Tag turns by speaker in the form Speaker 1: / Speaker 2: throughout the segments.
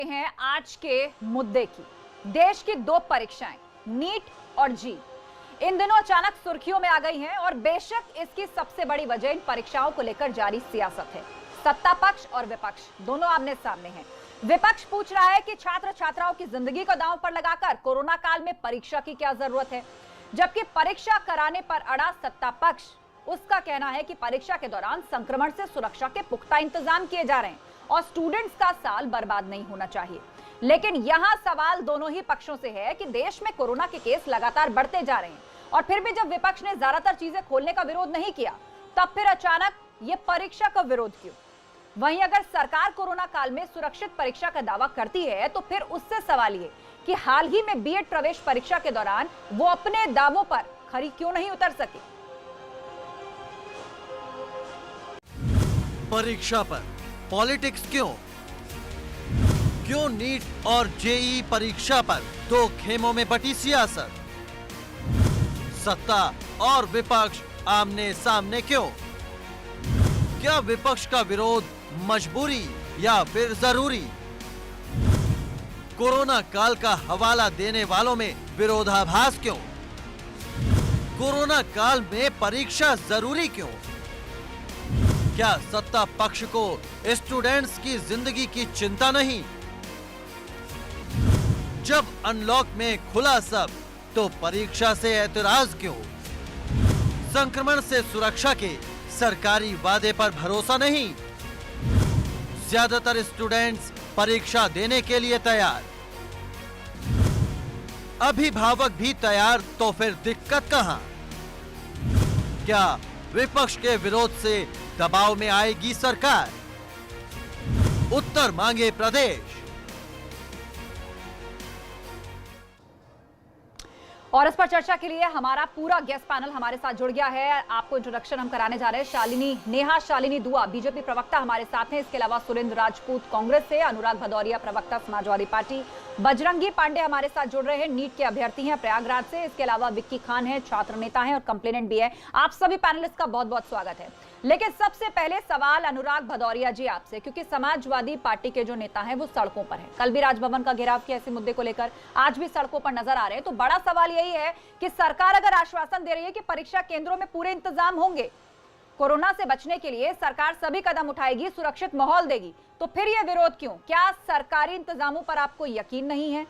Speaker 1: हैं आज के मुद्दे की। देश की दो परीक्षाएं नीट और जी इन दिनों अचानक सुर्खियों में आ गई हैं और बेशक इसकी सबसे बड़ी वजह इन परीक्षाओं को लेकर जारी सियासत है। सत्ता पक्ष और विपक्ष दोनों आमने सामने हैं। विपक्ष पूछ रहा है कि छात्र छात्राओं की जिंदगी को दांव पर लगाकर कोरोना काल में परीक्षा की क्या जरूरत है, जबकि परीक्षा कराने पर अड़ा सत्ता पक्ष उसका कहना है कि परीक्षा के दौरान संक्रमण से सुरक्षा के पुख्ता इंतजाम किए जा रहे हैं और स्टूडेंट्स का साल बर्बाद नहीं होना चाहिए। लेकिन यहां सवाल दोनों ही पक्षों से है कि देश में कोरोना के केस लगातार बढ़ते जा रहे हैं और फिर भी जब विपक्ष ने ज्यादातर चीजें खोलने का विरोध नहीं किया तब फिर अचानक ये परीक्षा का विरोध क्यों? वहीं अगर सरकार कोरोना काल में सुरक्षित परीक्षा का दावा करती है तो फिर उससे सवाल ये कि हाल ही में बीएड प्रवेश परीक्षा के दौरान वो अपने दावों पर खरी क्यों नहीं उतर सकी।
Speaker 2: परीक्षा पर पॉलिटिक्स क्यों? क्यों नीट और जेईई परीक्षा पर दो खेमों में बटी सियासत? सत्ता और विपक्ष आमने सामने क्यों? क्या विपक्ष का विरोध मजबूरी या फिर जरूरी? कोरोना काल का हवाला देने वालों में विरोधाभास क्यों? कोरोना काल में परीक्षा जरूरी क्यों? क्या सत्ता पक्ष को स्टूडेंट्स की जिंदगी की चिंता नहीं? जब अनलॉक में खुला सब तो परीक्षा से ऐतराज क्यों? संक्रमण से सुरक्षा के सरकारी वादे पर भरोसा नहीं? ज्यादातर स्टूडेंट्स परीक्षा देने के लिए तैयार, अभिभावक भी तैयार, तो फिर दिक्कत कहां? क्या विपक्ष के विरोध से दबाव में आएगी सरकार? उत्तर मांगे प्रदेश।
Speaker 1: और इस पर चर्चा के लिए हमारा पूरा गेस्ट पैनल हमारे साथ जुड़ गया है। आपको इंट्रोडक्शन हम कराने जा रहे हैं। नेहा शालिनी दुआ बीजेपी प्रवक्ता हमारे साथ हैं। इसके अलावा सुरेंद्र राजपूत कांग्रेस से, अनुराग भदौरिया प्रवक्ता समाजवादी पार्टी, बजरंगी पांडे हमारे साथ जुड़ रहे हैं, नीट के अभ्यर्थी हैं प्रयागराज से। इसके अलावा विक्की खान है, छात्र नेता हैं और कंप्लेनेंट भी है। आप सभी पैनलिस्ट का बहुत बहुत स्वागत है। लेकिन सबसे पहले सवाल अनुराग भदौरिया जी आपसे, क्योंकि समाजवादी पार्टी के जो नेता हैं वो सड़कों पर हैं। कल भी राजभवन का घेराव किया ऐसे मुद्दे को लेकर, आज भी सड़कों पर नजर आ रहे हैं। तो बड़ा सवाल यही है कि सरकार अगर आश्वासन दे रही है कि परीक्षा केंद्रों में पूरे इंतजाम होंगे, कोरोना से बचने के लिए सरकार सभी कदम उठाएगी, सुरक्षित माहौल देगी, तो फिर यह विरोध क्यों? क्या सरकारी इंतजामों पर आपको यकीन नहीं है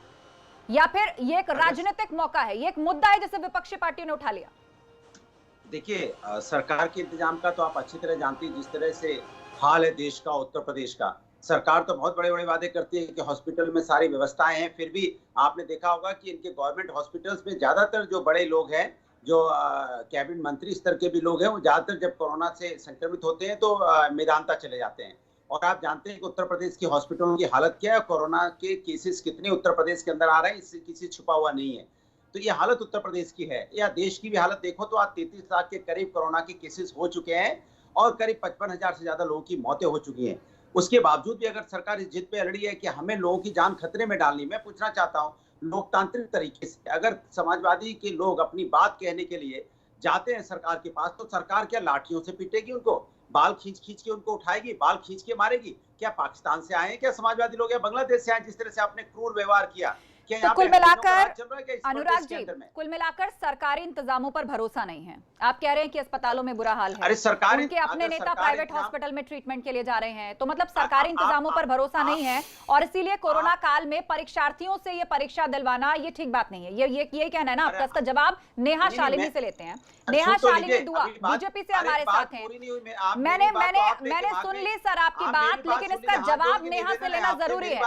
Speaker 1: या फिर ये एक राजनीतिक मौका है, ये एक मुद्दा है जिसे विपक्षी पार्टियों ने उठा लिया?
Speaker 3: देखिए, सरकार के इंतजाम का तो आप अच्छी तरह जानती हैं। जिस तरह से हाल है देश का, उत्तर प्रदेश का, सरकार तो बहुत बड़े बड़े वादे करती है कि हॉस्पिटल में सारी व्यवस्थाएं हैं। फिर भी आपने देखा होगा कि इनके गवर्नमेंट हॉस्पिटल्स में ज्यादातर जो बड़े लोग हैं, जो कैबिनेट मंत्री स्तर के भी लोग हैं, वो ज्यादातर जब कोरोना से संक्रमित होते हैं तो मेदांता चले जाते हैं। और आप जानते हैं कि उत्तर प्रदेश की हॉस्पिटलों की हालत क्या है, कोरोना के केसेस कितने उत्तर प्रदेश के अंदर आ रहे हैं, इससे किसी छुपा हुआ नहीं है। तो ये हालत उत्तर प्रदेश की है। या देश की भी हालत देखो तो आज 33 लाख के करीब कोरोना के केसेस हो चुके हैं और करीब 55,000 से ज्यादा लोगों की मौतें हो चुकी हैं। उसके बावजूद भी अगर सरकार इस जिद पे अड़ रही है कि हमें लोगों की जान खतरे में डालनी, मैं पूछना चाहता हूँ, लोकतांत्रिक तरीके से अगर समाजवादी के लोग अपनी बात कहने के लिए जाते हैं सरकार के पास, तो सरकार क्या लाठियों से पीटेगी उनको? बाल खींच खींच के उनको उठाएगी, बाल खींच के मारेगी? क्या पाकिस्तान से आए हैं क्या समाजवादी लोग, या बांग्लादेश से आए? जिस तरह से आपने क्रूर व्यवहार किया,
Speaker 1: तो कुल मिलाकर अनुराग जी, कुल मिलाकर सरकारी इंतजामों पर भरोसा नहीं है। आप कह रहे हैं कि अस्पतालों में बुरा हाल है।
Speaker 3: अरे सरकार,
Speaker 1: उनके अपने नेता प्राइवेट हॉस्पिटल में ट्रीटमेंट के लिए जा रहे हैं, तो मतलब सरकारी इंतजामों पर भरोसा नहीं है और इसीलिए कोरोना काल में परीक्षार्थियों से ये परीक्षा दिलवाना ये ठीक बात नहीं है। ये कहना है ना आपका? इसका जवाब नेहा शालिनी से लेते हैं। नेहा शालिनी दुआ बीजेपी से हमारे साथ हैं। मैंने सुन ली सर आपकी बात, लेकिन इसका जवाब नेहा से लेना जरूरी है।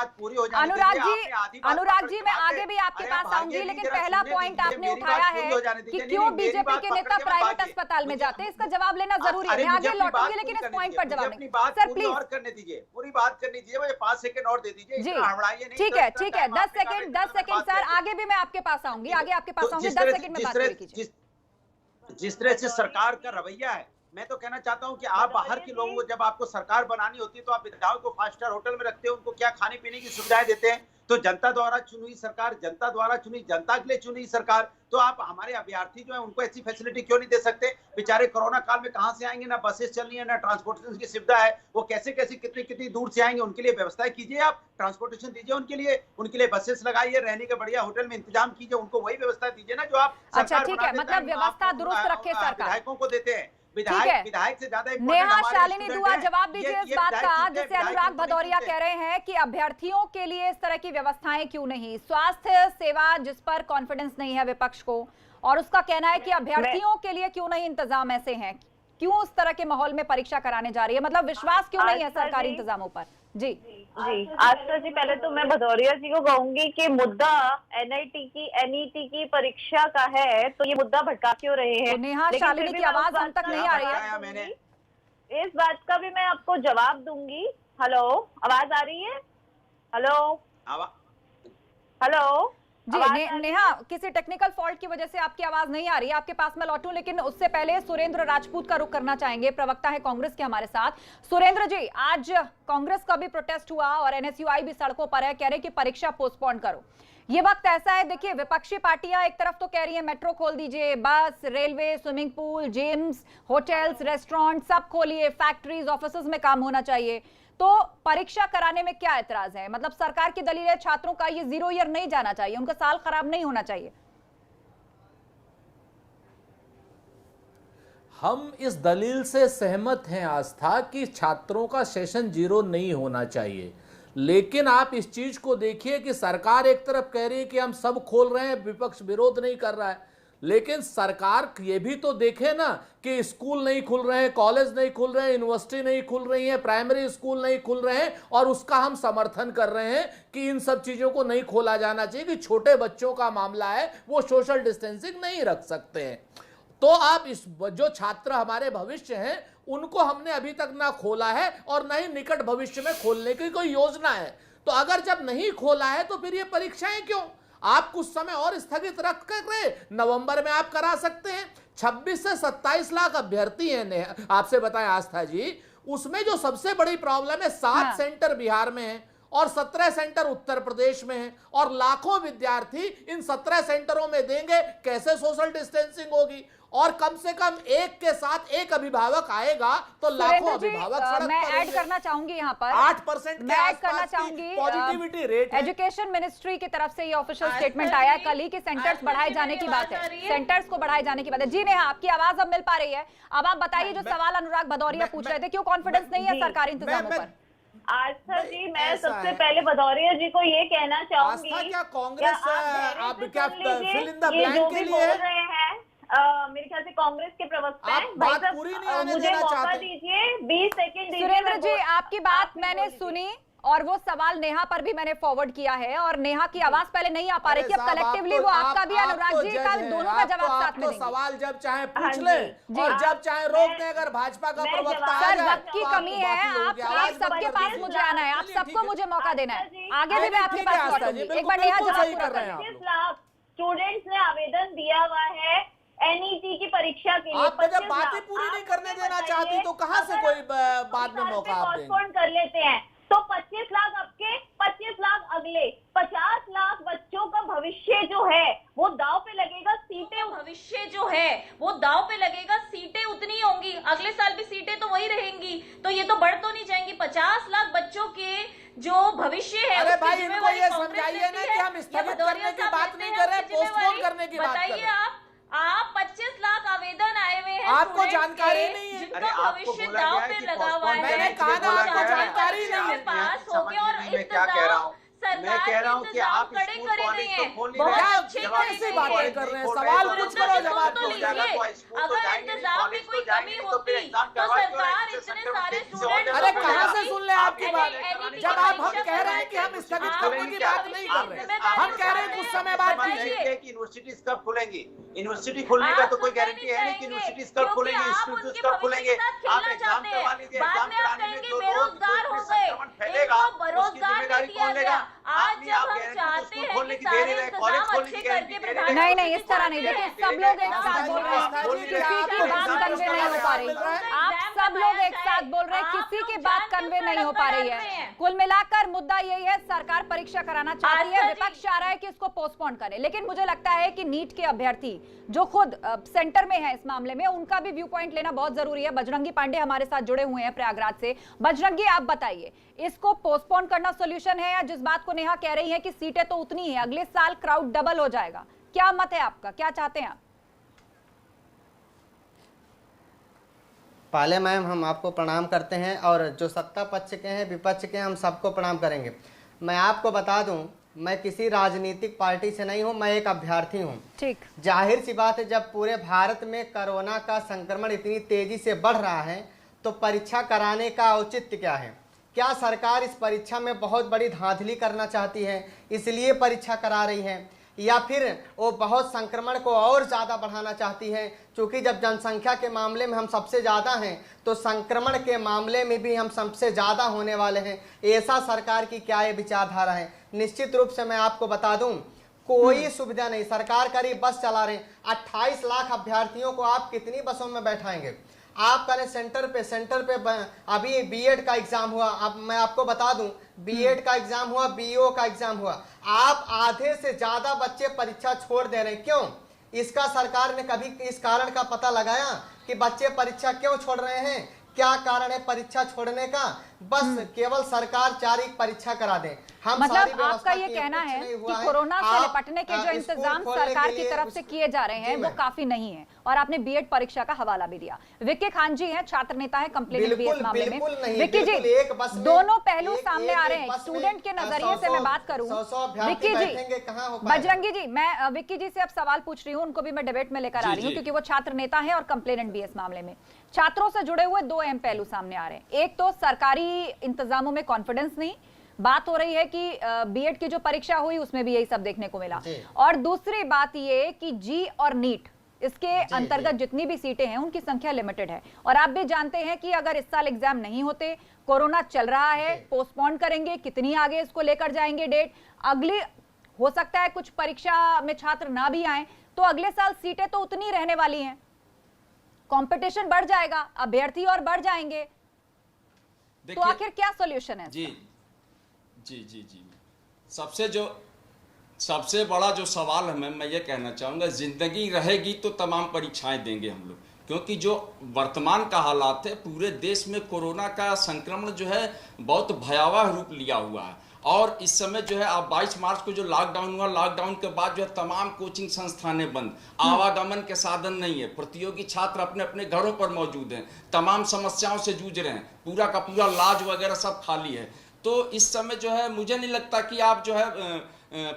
Speaker 1: अनुराग जी मैं आगे भी आपके पास आऊंगी, लेकिन पहला पॉइंट आपने उठाया है कि क्यों बीजेपी के नेता प्राइवेट अस्पताल में जाते हैं, इसका जवाब लेना जरूरी है। मैं आगे लौटूंगी, लेकिन इस पॉइंट पर जवाब नहीं। सर प्लीज
Speaker 3: करने दीजिए, पूरी बात करने दीजिए, मुझे 5 सेकंड और दे दीजिए
Speaker 1: जी। ठीक है 10 सेकंड सर, आगे भी मैं आपके पास आऊंगी, आगे आपके पास आऊंगी। 10 सेकंड में बात कीजिए।
Speaker 3: जिस तरह से सरकार का रवैया है, मैं तो कहना चाहता हूं कि आप बाहर के लोगों को, जब आपको सरकार बनानी होती है तो आप विधायकों को 5 स्टार होटल में रखते हैं, उनको क्या खाने पीने की सुविधाएं देते हैं? तो जनता द्वारा चुनी सरकार, जनता द्वारा चुनी, जनता के लिए चुनी सरकार, तो आप हमारे अभ्यर्थी जो है उनको ऐसी फैसिलिटी क्यों नहीं दे सकते? बेचारे कोरोना काल में कहां से आएंगे? ना बसेस चल रही है, ना ट्रांसपोर्टेशन की सुविधा है, वो कैसे कैसे कितनी कितनी दूर से आएंगे? उनके लिए व्यवस्था कीजिए, आप ट्रांसपोर्टेशन दीजिए उनके लिए बसेस लगाइए, रहने के बढ़िया होटल में इंतजाम कीजिए, उनको वही व्यवस्था दीजिए ना जो आप
Speaker 1: अच्छा ठीक है, मतलब व्यवस्था दुरुस्त रखे सरकार,
Speaker 3: विधायकों को देते हैं।
Speaker 1: विधायक
Speaker 3: से ज्यादा
Speaker 1: नेहा शालिनी दुआ जवाब दीजिए इस बात का, जैसे अनुराग भदौरिया कह रहे हैं कि अभ्यर्थियों के लिए इस तरह की व्यवस्थाएं क्यों नहीं? स्वास्थ्य सेवा जिस पर कॉन्फिडेंस नहीं है विपक्ष को, और उसका कहना है कि अभ्यर्थियों के लिए क्यों नहीं इंतजाम ऐसे हैं, क्यों उस तरह के माहौल में परीक्षा कराने जा रही है? मतलब विश्वास क्यों नहीं है सरकारी इंतजामों पर? जी
Speaker 4: आस्था जी, पहले तो मैं भदौरिया जी को कहूंगी कि मुद्दा एनईटी की परीक्षा का है, तो ये मुद्दा भटका क्यों रहे हैं?
Speaker 1: तो नेहा शालिनी की आवाज हम तक नहीं आ रही है,
Speaker 4: इस बात का भी मैं आपको जवाब दूंगी। हेलो, आवाज आ रही है? हेलो हेलो
Speaker 1: जी नेहा, किसी टेक्निकल फॉल्ट की वजह से आपकी आवाज नहीं आ रही है, आपके पास मैं लौटूं, लेकिन उससे पहले सुरेंद्र राजपूत का रुख करना चाहेंगे, प्रवक्ता है कांग्रेस के हमारे साथ। सुरेंद्र जी, आज कांग्रेस का भी प्रोटेस्ट हुआ और एनएसयूआई भी सड़कों पर है, कह रहे कि परीक्षा पोस्टपोन करो। ये वक्त ऐसा है, देखिए विपक्षी पार्टियां एक तरफ तो कह रही है मेट्रो खोल दीजिए, bus, railway, swimming pool, gyms, hotels, restaurant सब खोलिए, फैक्ट्रीज, ऑफिसेज में काम होना चाहिए, तो परीक्षा कराने में क्या एतराज है? मतलब सरकार की दलील है छात्रों का ये 0 ईयर नहीं जाना चाहिए, उनका साल खराब नहीं होना चाहिए।
Speaker 5: हम इस दलील से सहमत हैं आस्था कि छात्रों का सेशन 0 नहीं होना चाहिए, लेकिन आप इस चीज को देखिए कि सरकार एक तरफ कह रही है कि हम सब खोल रहे हैं, विपक्ष विरोध नहीं कर रहा है, लेकिन सरकार ये भी तो देखे ना कि स्कूल नहीं खुल रहे हैं, कॉलेज नहीं खुल रहे हैं, यूनिवर्सिटी नहीं खुल रही है, प्राइमरी स्कूल नहीं खुल रहे हैं, और उसका हम समर्थन कर रहे हैं कि इन सब चीजों को नहीं खोला जाना चाहिए, कि छोटे बच्चों का मामला है, वो सोशल डिस्टेंसिंग नहीं रख सकते हैं। तो आप इस जो छात्र हमारे भविष्य हैं उनको हमने अभी तक ना खोला है और ना ही निकट भविष्य में खोलने की कोई योजना है। तो अगर जब नहीं खोला है तो फिर ये परीक्षाएं क्यों? आप कुछ समय और स्थगित रख कर नवंबर में आप करा सकते हैं। 26 से 27 लाख अभ्यर्थी हैं, आपसे बताएं आस्था जी, उसमें जो सबसे बड़ी प्रॉब्लम है 7 सेंटर बिहार में है और 17 सेंटर उत्तर प्रदेश में है, और लाखों विद्यार्थी इन 17 सेंटरों में देंगे, कैसे सोशल डिस्टेंसिंग होगी? और कम से कम एक के साथ एक अभिभावक आएगा तो लाखों अभिभावक सड़क
Speaker 1: मैं
Speaker 5: पर
Speaker 1: ऐड करना चाहूंगी यहाँ पर
Speaker 5: 8%
Speaker 1: मैं ऐड करना चाहूंगी
Speaker 5: पॉजिटिविटी रेट।
Speaker 1: एजुकेशन मिनिस्ट्री की तरफ से ये ऑफिशियल स्टेटमेंट आया है कल ही कि सेंटर्स बढ़ाए जाने की बात है, सेंटर्स को बढ़ाए जाने की बात है। जी नेहा, आपकी आवाज अब मिल पा रही है। अब आप बताइए जो सवाल अनुराग भदौरिया पूछ रहे थे, क्यों कॉन्फिडेंस नहीं है सरकारी इंतजामों पर?
Speaker 4: आस्था जी, मैं सबसे पहले भदौरिया जी को ये कहना चाहूंगी,
Speaker 5: क्या कांग्रेस आप क्या फिल इन द ब्लैंक
Speaker 4: जो
Speaker 5: के
Speaker 4: भी
Speaker 5: लिए
Speaker 4: बोल रहे हैं, मेरे ख्याल से कांग्रेस के प्रवक्ता हैं,
Speaker 5: बात पूरी नहीं आने
Speaker 4: मुझे
Speaker 5: देना
Speaker 4: मौका
Speaker 5: चाहते।
Speaker 4: दीजिए, 20 सेकंड दीजिए।
Speaker 1: सुरेंद्र जी, आपकी बात मैंने सुनी और वो सवाल नेहा पर भी मैंने फॉरवर्ड किया है, और नेहा की आवाज पहले नहीं आ पा रही थी, अब कलेक्टिवली वो आपका भी अनुराग जी का दोनों का जवाब साथ में देंगे।
Speaker 5: सवाल जब चाहे पूछ ले और जब चाहे रोक दे, अगर भाजपा का प्रवक्ता आ
Speaker 1: सर
Speaker 5: जाए
Speaker 1: वक्त की कमी है, आप सबके पास मुझे आना है, आप सबको मुझे मौका देना है, आगे भी मैं आपके पास लौटूंगी। एक बार नेहा जवाब पूरा कर रहे हैं।
Speaker 4: स्टूडेंट्स ने आवेदन दिया हुआ है एनईटी की परीक्षा के लिए।
Speaker 5: आप जब बातें पूरी नहीं करने देना चाहती तो कहां से कोई बाद में मौका आप देंगे?
Speaker 4: पोस्टपोन कर लेते हैं तो 25 लाख आपके, 25 लाख अगले, 50 लाख बच्चों का भविष्य जो है वो दाव पे लगेगा। सीटें,
Speaker 6: भविष्य जो है वो दाव पे लगेगा, सीटें उतनी होंगी, अगले साल भी सीटें तो वही रहेंगी, तो ये तो बढ़ तो नहीं जाएंगी। 50 लाख बच्चों के जो भविष्य है,
Speaker 5: अरे भाई इनको ये समझाइए ना कि हम स्थगित करने की बात नहीं कर रहे, पोस्टपोन करने की बात कर रहे हैं।
Speaker 6: आप 25 लाख आवेदन आए हुए हैं,
Speaker 5: आपको जानकारी नहीं है,
Speaker 6: जिनका भविष्य दाव पे लगा हुआ है।
Speaker 5: मैंने कहा ना आपको जानकारी नहीं है।
Speaker 6: पास हो गया और इंतजाम
Speaker 3: मैं कह रहा हूँ कि आप
Speaker 6: कड़े करे नहीं है,
Speaker 5: कैसी बातें कर रहे हैं? सवाल कुछ करो, जवाब
Speaker 6: तो लीजिए। अगर इंतजाम में कोई कमी होती तो सरकार इतने सारे स्टूडेंट,
Speaker 5: अरे कहाँ से सुन ले आपकी बात? जब हम कह रहे हैं कि हम स्थगित करने की बात नहीं कर रहे, हम कह रहे हैं कुछ समय बाद कीजिए।
Speaker 3: कि यूनिवर्सिटीज कब खुलेंगी? यूनिवर्सिटी खुलने का तो कोई गारंटी है नहीं कि यूनिवर्सिटीज कब खुलेंगे, इंस्टीट्यूट कब खुलेंगे। आप एग्जाम करवा लीजिए, एग्जाम कराने में जो रोजगार हो गए,
Speaker 6: फैलेगा, उसकी जिम्मेदारी कौन लेगा? आज जब हम चाहते हैं कि सारे इंतजाम अच्छे करके प्रधानमंत्री
Speaker 1: नहीं, इस तरह नहीं। देखिए, सब लोग एक साथ बोल रहे हैं, किसी की बात कन्वे नहीं हो पा रही। आप सब लोग एक साथ बोल रहे हैं, किसी की बात कन्वे नहीं हो पा रही है। कुल मिलाकर मुद्दा यही है, सरकार परीक्षा कराना चाहती है, विपक्ष चाह रहा है कि इसको पोस्टपोन करे। लेकिन मुझे लगता है कि नीट के अभ्यर्थी जो खुद सेंटर में है इस मामले में, उनका भी व्यू पॉइंट लेना बहुत जरूरी है। बजरंगी पांडे हमारे साथ जुड़े हुए हैं प्रयागराज से। बजरंगी, आप बताइए, इसको पोस्टपोन करना सॉल्यूशन है, या जिस बात को नेहा कह रही है कि सीटें तो उतनी है, अगले साल क्राउड डबल हो जाएगा? क्या मत है आपका, क्या चाहते हैं आप?
Speaker 7: पहले मैम हम आपको प्रणाम करते हैं, और जो सत्ता पक्ष के हैं, विपक्ष के हैं, हम सबको प्रणाम करेंगे। मैं आपको बता दूं, मैं किसी राजनीतिक पार्टी से नहीं हूं, मैं एक अभ्यर्थी हूं।
Speaker 1: ठीक।
Speaker 7: जाहिर सी बात है, जब पूरे भारत में कोरोना का संक्रमण इतनी तेजी से बढ़ रहा है तो परीक्षा कराने का औचित्य क्या है? क्या सरकार इस परीक्षा में बहुत बड़ी धांधली करना चाहती है इसलिए परीक्षा करा रही है, या फिर वो बहुत संक्रमण को और ज़्यादा बढ़ाना चाहती है? क्योंकि जब जनसंख्या के मामले में हम सबसे ज़्यादा हैं तो संक्रमण के मामले में भी हम सबसे ज़्यादा होने वाले हैं। ऐसा सरकार की क्या ये विचारधारा है? निश्चित रूप से मैं आपको बता दूं, कोई सुविधा नहीं। सरकार करीब बस चला रहे हैं। 28 लाख अभ्यर्थियों को आप कितनी बसों में बैठाएंगे? आप करें सेंटर पे अभी बीएड का एग्जाम हुआ, अब मैं आपको बता दूं, बीएड का एग्जाम हुआ, बीओ का एग्जाम हुआ, आप आधे से ज्यादा बच्चे परीक्षा छोड़ दे रहे हैं। क्यों? इसका सरकार ने कभी इस कारण का पता लगाया कि बच्चे परीक्षा क्यों छोड़ रहे हैं? क्या कारण है परीक्षा छोड़ने का? बस केवल सरकार चाह रही परीक्षा करा दे। हम
Speaker 1: मतलब आपका ये कहना है कि कोरोना से निपटने के जो इंतजाम सरकार की तरफ से किए जा रहे हैं वो काफी नहीं है। और आपने बीएड परीक्षा का हवाला भी दिया। विक्की खान जी हैं, छात्र नेता हैं, कंप्लेंट भी इस मामले में। विक्की जी, दोनों पहलू सामने आ रहे हैं। स्टूडेंट के नजरिए से मैं बात करूं, विक्की जी, बजरंगी जी, मैं विक्की जी से अब सवाल पूछ रही हूँ, उनको भी मैं डिबेट में लेकर आ रही हूँ क्योंकि वो छात्र नेता है और कंप्लेनेंट भी इस मामले में। छात्रों से जुड़े हुए दो अहम पहलू सामने आ रहे हैं। एक तो सरकारी इंतजामों में कॉन्फिडेंस नहीं, बात हो रही है कि बीएड की जो परीक्षा हुई उसमें भी यही सब देखने को मिला। और दूसरी बात ये कि जी और नीट, इसके अंतर्गत जितनी भी सीटें हैं उनकी संख्या लिमिटेड है। और आप भी जानते हैं कि अगर इस साल एग्जाम नहीं होते, कोरोना चल रहा है, पोस्टपोन करेंगे, कितनी आगे इसको लेकर जाएंगे डेट, अगली हो सकता है कुछ परीक्षा में छात्र ना भी आए, तो अगले साल सीटें तो उतनी रहने वाली हैं, कंपटीशन बढ़ जाएगा, अभ्यर्थी और बढ़ जाएंगे। तो आखिर क्या सॉल्यूशन है?
Speaker 8: जी जी जी जी सबसे बड़ा जो सवाल है मैं ये कहना चाहूँगा, जिंदगी रहेगी तो तमाम परीक्षाएं देंगे हम लोग, क्योंकि जो वर्तमान का हालात है, पूरे देश में कोरोना का संक्रमण जो है बहुत भयावह रूप लिया हुआ है। और इस समय जो है आप 22 मार्च को जो लॉकडाउन हुआ, लॉकडाउन के बाद जो है तमाम कोचिंग संस्थानें बंद, आवागमन के साधन नहीं है, प्रतियोगी छात्र अपने अपने घरों पर मौजूद हैं, तमाम समस्याओं से जूझ रहे हैं, पूरा का पूरा लॉज वगैरह सब खाली है। तो इस समय जो है मुझे नहीं लगता कि आप जो है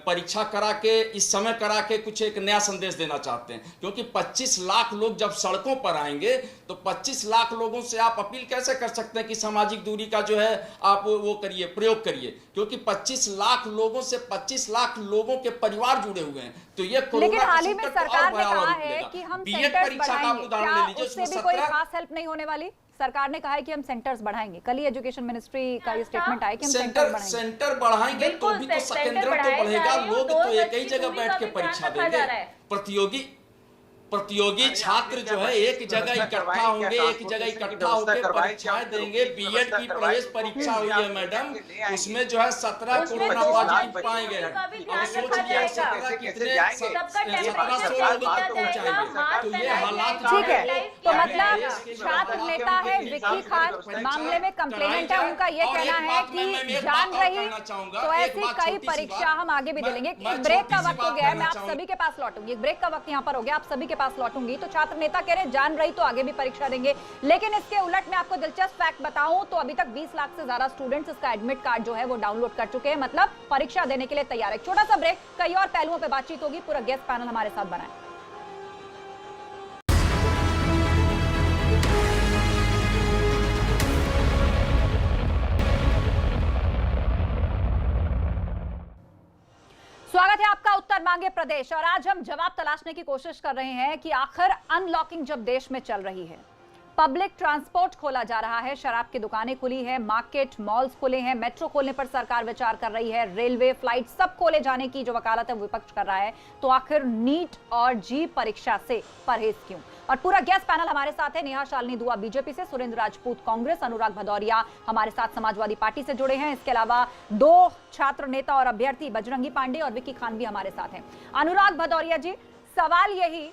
Speaker 8: परीक्षा करा के, इस समय करा के कुछ एक नया संदेश देना चाहते हैं, क्योंकि 25 लाख लोग जब सड़कों पर आएंगे तो 25 लाख लोगों से आप अपील कैसे कर सकते हैं कि सामाजिक दूरी का जो है आप वो करिए, प्रयोग करिए, क्योंकि 25 लाख लोगों से 25 लाख लोगों के परिवार जुड़े हुए हैं। तो ये
Speaker 1: लेकिन हाल ही में सरकार ने कहा है कि हम सेंटर्स बढ़ाएंगे, क्या उससे भी कोई खास हेल्प नहीं होने वाली? सरकार ने कहा है कि हम सेंटर्स बढ़ाएंगे, कल ही एजुकेशन मिनिस्ट्री का ये स्टेटमेंट आया कि हम
Speaker 8: सेंटर बढ़ाएंगे तो भी तो केंद्र तो बढ़ेगा, लोग तो एक ही जगह बैठ के परीक्षा देंगे। प्रतियोगी छात्र जो है एक जगह इकट्ठा होंगे, एक जगह इकट्ठा होकर परीक्षाएं देंगे। बीएड की प्रवेश परीक्षा हुई है मैडम, उसमें जो है 17 कोरोना पॉजिटिव पाए गए हैं। अब सोचिए 17 कितने 1700 लोगों तक पहुंचाएंगे, तो ये हालात
Speaker 1: ठीक है। तो मतलब छात्र नेता है विक्की खान, मामले में कंप्लेनेंट है, उनका ये कहना है कि जान रही तो ऐसी कई परीक्षा हम आगे भी दे लेंगे। ब्रेक का वक्त हो गया है, मैं आप सभी के पास लौटूंगी, ब्रेक का वक्त यहाँ पर हो गया, आप सभी पास लौटूंगी। तो छात्र नेता कह रहे हैं जान रही तो आगे भी परीक्षा देंगे, लेकिन इसके उलट मैं आपको दिलचस्प फैक्ट बताऊं तो अभी तक 20 लाख से ज्यादा स्टूडेंट्स इसका एडमिट कार्ड जो है वो डाउनलोड कर चुके हैं, मतलब परीक्षा देने के लिए तैयार है। छोटा सा ब्रेक, कई और पहलुओं पे बातचीत होगी, पूरा गेस्ट पैनल हमारे साथ बनाए। स्वागत है आपका उत्तर मांगे प्रदेश, और आज हम जवाब तलाशने की कोशिश कर रहे हैं कि आखिर अनलॉकिंग जब देश में चल रही है, पब्लिक ट्रांसपोर्ट खोला जा रहा है, शराब की दुकानें खुली है, मार्केट मॉल्स खुले हैं, मेट्रो खोलने पर सरकार विचार कर रही है, रेलवे फ्लाइट सब खोले जाने की जो वकालत है विपक्ष कर रहा है। तो आखिर नीट और जी परीक्षा से परहेज क्यों? और पूरा गेस्ट पैनल हमारे साथ है। नेहा शालिनी दुआ बीजेपी से, सुरेंद्र राजपूत कांग्रेस, अनुराग भदौरिया हमारे साथ समाजवादी पार्टी से जुड़े हैं। इसके अलावा 2 छात्र नेता और अभ्यर्थी बजरंगी पांडे और विक्की खान भी हमारे साथ हैं। अनुराग भदौरिया जी, सवाल यही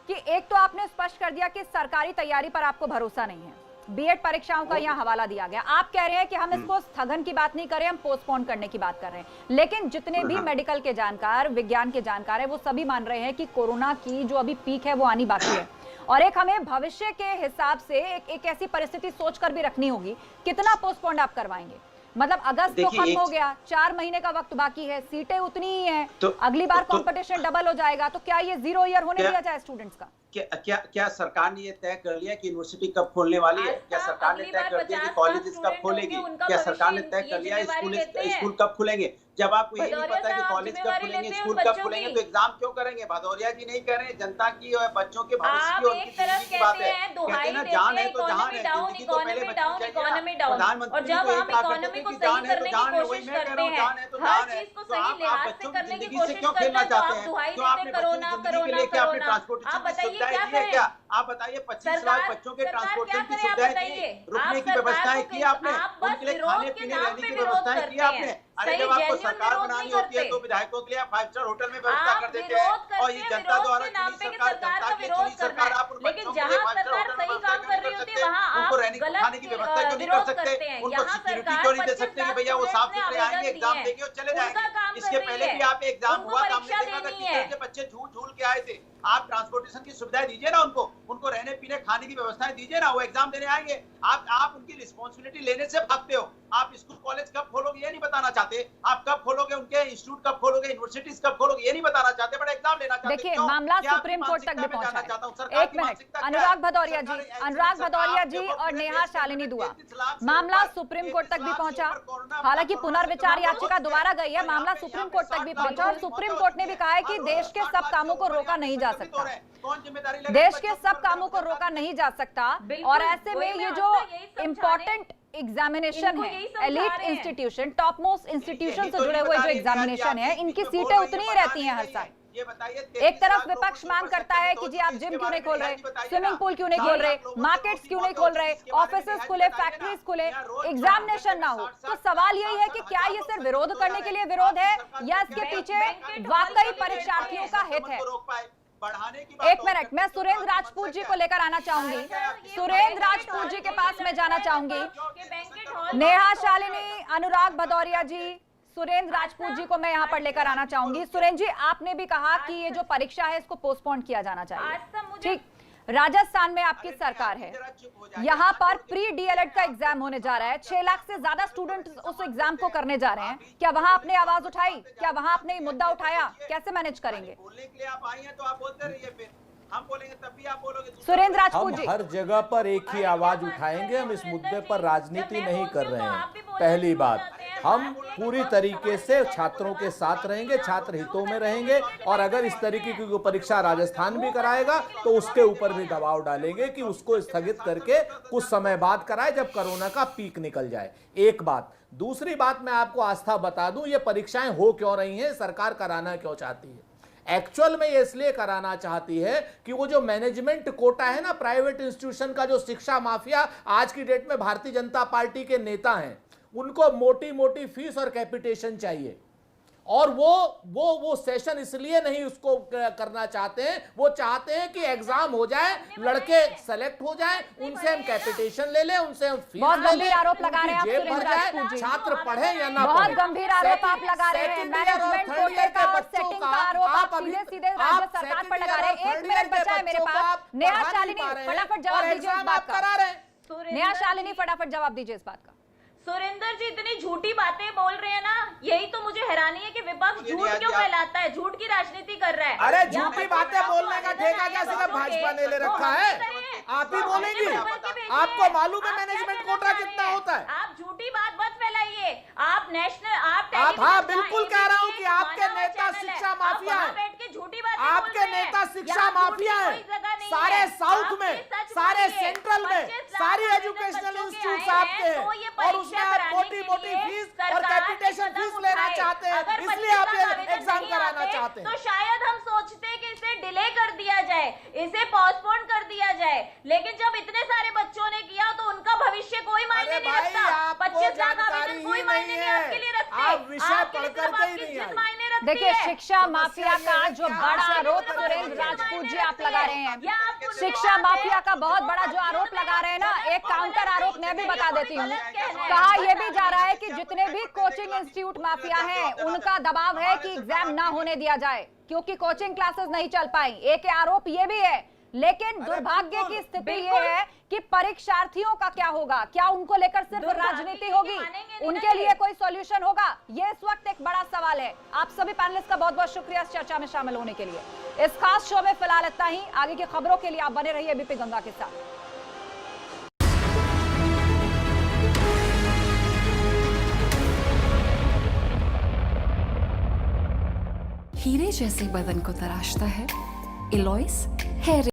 Speaker 1: कि एक तो आपने स्पष्ट कर दिया कि सरकारी तैयारी पर आपको भरोसा नहीं है, बीएड परीक्षाओं का यहाँ हवाला दिया गया। आप कह रहे हैं कि हम इसको स्थगन की बात नहीं कर रहे, हम पोस्टपोन करने की बात कर रहे हैं। लेकिन जितने भी मेडिकल के जानकार, विज्ञान के जानकार है, वो सभी मान रहे हैं कि कोरोना की जो अभी पीक है वो आनी बाकी है और एक हमें भविष्य के हिसाब से एक ऐसी परिस्थिति सोचकर भी रखनी होगी। कितना पोस्टपोन आप करवाएंगे? मतलब अगस्त तो खत्म हो गया, 4 महीने का वक्त बाकी है, सीटें उतनी ही हैं, तो अगली बार कंपटीशन डबल हो जाएगा। तो क्या ये 0 ईयर होने दिया जाए स्टूडेंट्स का?
Speaker 3: क्या सरकार ने ये तय कर लिया कि यूनिवर्सिटी कब खोलने वाली है? क्या सरकार ने तय कर दिया कि कॉलेजेस कब खोलेगी? क्या सरकार ने तय कर लिया स्कूल कब खुलेंगे? जब आपको ये नहीं पता कि कॉलेज कब खुलेंगे, स्कूल कब खुलेंगे, तो एग्जाम क्यों करेंगे? भदौरिया जी नहीं कह रहे, जनता की और बच्चों के भविष्य की और उनकी जिंदगी की बात है। कहते हैं ना, जान है तो जहान है, जिंदगी को पहले बचनी चाहिए। प्रधानमंत्री को एक ताकत है कि जान है तो जान है, वही मैं कह रहा हूँ, जान है तो जान है। तो आप बच्चों की जिंदगी से क्यों खेलना चाहते हैं? तो आपने बच्चों की जिंदगी के लिए क्या आपने ट्रांसपोर्टेशन की सुविधाएं दी है क्या? आप बताइए, 25 लाख बच्चों के ट्रांसपोर्टेशन की सुविधाएं दी, रुकने की व्यवस्थाएं की आपने, उनके लिए खाने पीने रहने की व्यवस्थाएं की आपने? अरे जब आपको सरकार बनानी होती है तो विधायकों के लिए 5 स्टार होटल में व्यवस्था कर देते हैं और ये जनता द्वारा चुनी सरकार, जनता की चुनी सरकार, आप उन बच्चों के लिए 5 स्टार होटल में व्यवस्था क्यों नहीं कर सकते? उनको रहने खाने की व्यवस्था क्यों नहीं कर सकते? उनको सिक्योरिटी क्यों नहीं दे सकते कि भैया वो साफ सुथरे आएंगे, एग्जाम देंगे और चले जाएंगे? इसके पहले भी आप एग्जाम हुआ था, हमने देखा था किस तरह से बच्चे झूल के आए थे। आप ट्रांसपोर्टेशन की सुविधाएं दीजिए ना उनको रहने पीने खाने की व्यवस्थाएं दीजिए ना, वो एग्जाम देने आएंगे। आप उनकी रिस्पॉन्सिबिलिटी लेने से भागते हो। आप स्कूल कॉलेज कब खोलोगे ये नहीं बताना चाहते, आप कब खोलोगे, उनके इंस्टीट्यूट कब खोलोगे, यूनिवर्सिटीज कब खोलोगे ये नहीं बताना चाहते, बट एग्जाम लेना चाहते।
Speaker 1: देखिए, मामला सुप्रीम कोर्ट तक भी पहुंचा है। एक मिनट, अनुराग भदौरिया जी और नेहा शालिनी दुआ, मामला सुप्रीम कोर्ट तक भी पहुंचा। हालांकि पुनर्विचार याचिका दोबारा गई है, मामला सुप्रीम कोर्ट तक भी पहुंचा और सुप्रीम कोर्ट ने भी कहा है कि देश के सब कामों को रोका नहीं जा सकता, देश के सब कामों को रोका नहीं जा सकता। और ऐसे में ये जो इम्पोर्टेंट एग्जामिनेशन है, elite institution, top most institution से जुड़े हुए जो एग्जामिनेशन है, इनकी सीटें उतनी ही रहती हैं हर साल। एक तरफ विपक्ष मांग करता है कि जी आप जिम क्यों नहीं खोल रहे, स्विमिंग पूल क्यों नहीं खोल रहे, मार्केट्स क्यों नहीं खोल रहे, ऑफिसेस खुले, फैक्ट्रीज खुले, एग्जामिनेशन ना हो। तो सवाल यही है कि क्या ये सिर्फ विरोध करने के लिए विरोध है या इसके पीछे वाकई परीक्षार्थियों का हित है? एक मिनट, मैं सुरेंद्र राजपूत जी को लेकर आना चाहूंगी, सुरेंद्र राजपूत जी के पास मैं जाना चाहूंगी। नेहा शालिनी, अनुराग भदौरिया जी, सुरेंद्र राजपूत जी को मैं यहाँ पर लेकर आना चाहूंगी। सुरेंद्र जी, आपने भी कहा कि ये जो परीक्षा है इसको पोस्टपोन किया जाना चाहिए, ठीक। राजस्थान में आपकी सरकार है, यहाँ पर प्री डीएलएड का एग्जाम होने जा रहा है, 6 लाख से ज्यादा स्टूडेंट उस एग्जाम को करने जा रहे हैं। क्या वहां आपने आवाज उठाई? क्या वहां आपने मुद्दा उठाया? कैसे मैनेज करेंगे?
Speaker 3: बोलने के लिए आप आई हैं तो आप बोलते रहिए, फिर हम बोलेंगे तब भी आप बोलोगे।
Speaker 1: सुरेंद्र राजपूत जी,
Speaker 5: हर जगह पर एक ही आवाज उठाएंगे, हम इस मुद्दे पर राजनीति नहीं कर रहे हैं। पहली बात, हम पूरी तरीके से छात्रों के साथ रहेंगे, छात्र हितों में रहेंगे और अगर इस तरीके की परीक्षा राजस्थान भी कराएगा तो उसके ऊपर भी दबाव डालेंगे कि उसको स्थगित करके कुछ समय बाद कराए जब कोरोना का पीक निकल जाए। एक बात। दूसरी बात, मैं आपको आस्था बता दूं, ये परीक्षाएं हो क्यों रही हैं, सरकार कराना क्यों चाहती है? एक्चुअल में ये इसलिए कराना चाहती है कि वो जो मैनेजमेंट कोटा है ना, प्राइवेट इंस्टीट्यूशन का जो शिक्षा माफिया आज की डेट में भारतीय जनता पार्टी के नेता हैं, उनको मोटी मोटी फीस और कैपिटेशन चाहिए और वो सेशन इसलिए नहीं उसको करना चाहते हैं, वो चाहते हैं कि एग्जाम हो जाए, लड़के सेलेक्ट हो जाएं, उनसे हम कैपिटेशन ले लें, उनसे हम फीस
Speaker 1: बहुत गंभीर आरोप लगा रहे हैं आप
Speaker 5: जेब भर जाए, छात्र पढ़े या ना
Speaker 1: बहुत गंभीर आरोप आप लगा रहे हैं, मैनेजमेंट कोटे का और सेटिंग का आरोप आप सीधे राज्य सरकार पर लगा रहे हैं। 1 मिनट बचा है मेरे पास, नेहा शालिनी फटाफट जवाब दीजिए इस बात का। नेहा शालिनी फटाफट जवाब दीजिए इस बात का।
Speaker 6: सुरेंद्र जी इतनी झूठी बातें बोल रहे हैं ना, यही तो मुझे हैरानी है कि विपक्ष झूठ क्यों फैलाता है, झूठ की राजनीति कर रहा है।
Speaker 5: अरे झूठी बातें बोलने का ठेका क्या सिर्फ भाजपा ने ले रखा है? आप ही बोलेंगे? आपको मालूम है मैनेजमेंट कोटा कितना होता है?
Speaker 6: आप झूठी बात मत फैलाइए। आप नेशनल, आप
Speaker 5: हाँ बिल्कुल कह रहा हूँ कि आपके नेता शिक्षा माफिया है।
Speaker 6: झूठी बातें बोल
Speaker 5: आपके
Speaker 6: रहे हैं।
Speaker 5: नेता शिक्षा
Speaker 6: यहाँ
Speaker 5: माफिया
Speaker 6: झूठी
Speaker 5: हैं।
Speaker 6: कोई जगह नहीं
Speaker 5: सारे
Speaker 6: है।
Speaker 5: साउथ
Speaker 6: आप
Speaker 5: में,
Speaker 6: ये सच
Speaker 5: सारे
Speaker 6: बोलिए।
Speaker 5: सेंट्रल में
Speaker 6: 25 लाख
Speaker 5: सारी
Speaker 6: आवेदन
Speaker 5: एजुकेशनल
Speaker 6: बच्चों के
Speaker 5: इंस्टीट्यूट
Speaker 6: आए
Speaker 5: आपके
Speaker 6: हैं,
Speaker 5: हैं
Speaker 6: तो ये
Speaker 5: और
Speaker 6: परीक्षा
Speaker 5: उसमें आप
Speaker 6: कराने
Speaker 5: मोटी
Speaker 6: के
Speaker 5: मोटी
Speaker 6: लिए
Speaker 5: फीस और
Speaker 6: सरकार ने
Speaker 5: कैपिटेशन
Speaker 6: कदम
Speaker 5: फीस लेना
Speaker 6: उठाए।
Speaker 5: चाहते हैं,
Speaker 6: अगर
Speaker 5: इसलिए
Speaker 6: 25
Speaker 5: आप
Speaker 6: लाख
Speaker 5: ये
Speaker 6: आवेदन
Speaker 5: एग्जाम
Speaker 6: नहीं
Speaker 5: कराना
Speaker 6: आते,
Speaker 5: चाहते हैं।
Speaker 6: तो शायद हम सोचते कि इसे डिले कर दिया जाए, इसे पोस्टपोन कर दिया जाए, लेकिन जब इतने सारे बच्चों ने किया तो उनका भविष्य कोई मायने
Speaker 5: अरे
Speaker 6: नहीं
Speaker 5: भाई,
Speaker 6: रखता।
Speaker 5: आपको
Speaker 6: 25 लाख
Speaker 5: जानकारी
Speaker 6: आवेदन कोई
Speaker 5: ही
Speaker 6: मायने
Speaker 5: नहीं
Speaker 6: नहीं
Speaker 5: है।
Speaker 6: आपके लिए रखते।
Speaker 5: आप विषय
Speaker 6: आपके लिए
Speaker 5: पढ़
Speaker 6: सिर्फ
Speaker 5: करके ही
Speaker 6: आपकी
Speaker 5: नहीं
Speaker 6: जिद
Speaker 5: आई।
Speaker 6: मायने रखती
Speaker 1: देखिए,
Speaker 6: है।
Speaker 1: शिक्षा माफिया का जो
Speaker 5: क्या
Speaker 1: बड़ा
Speaker 5: आप
Speaker 1: आरोप
Speaker 5: सिर्फ
Speaker 1: सुरेंद्र
Speaker 5: मायने
Speaker 1: राजपूत जी
Speaker 6: रखते
Speaker 1: आप लगा रहे
Speaker 6: या
Speaker 1: हैं,
Speaker 6: आपको
Speaker 1: शिक्षा माफिया का बहुत बड़ा जो आरोप लगा रहे हैं ना, एक काउंटर आरोप मैं भी बता देती हूँ। कहा यह भी जा रहा है कि जितने भी कोचिंग इंस्टीट्यूट माफिया हैं उनका दबाव है कि एग्जाम ना होने दिया जाए क्योंकि कोचिंग क्लासेस नहीं चल पाई। एक आरोप ये भी है, लेकिन दुर्भाग्य की स्थिति ये है कि परीक्षार्थियों का क्या होगा? क्या उनको लेकर सिर्फ राजनीति होगी? उनके लिए कोई सॉल्यूशन होगा? ये इस वक्त एक बड़ा सवाल है। आप सभी पैनलिस्ट का बहुत बहुत शुक्रिया इस चर्चा में शामिल होने के लिए। इस खास शो में फिलहाल इतना ही। आगे की खबरों के लिए आप बने रहिए एबीपी गंगा के साथ।
Speaker 9: हीरे जैसे बदन को तराशता है एलॉइस हेयर